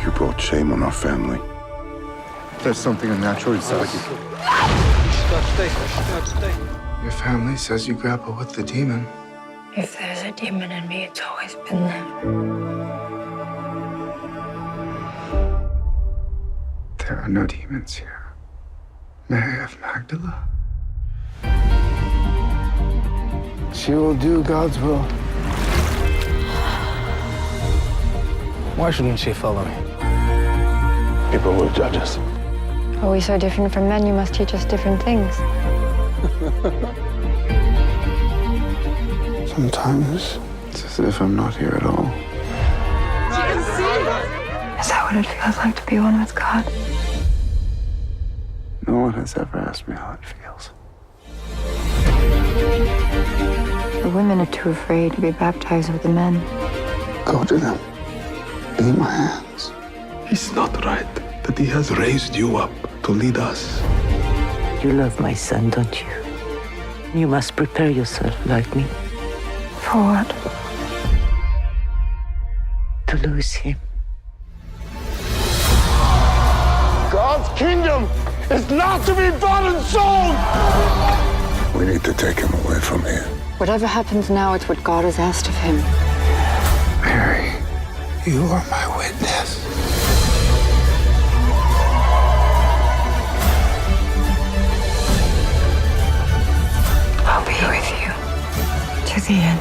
You brought shame on our family. There's something unnatural inside you. Your family says you grapple with the demon. If there's a demon in me, it's always been there. There are no demons here. Mary of Magdala. She will do God's will. Why shouldn't she follow me? People will judge us. Are we so different from men? You must teach us different things. Sometimes it's as if I'm not here at all. Is that what it feels like to be one with God? No one has ever asked me how it feels. The women are too afraid to be baptized with the men. Go to them. Be my hands. It's not right that he has raised you up to lead us. You love my son, don't you? You must prepare yourself like me For what? to lose him. God's kingdom is not to be bought and sold! We need to take him away from here. Whatever happens now, it's what God has asked of him. Mary, you are my witness. I'll be with you to the end.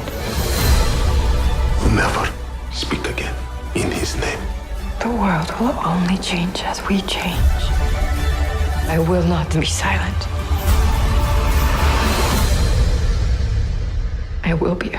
Never speak again in his name. The world will only change as we change. I will not be silent. I will be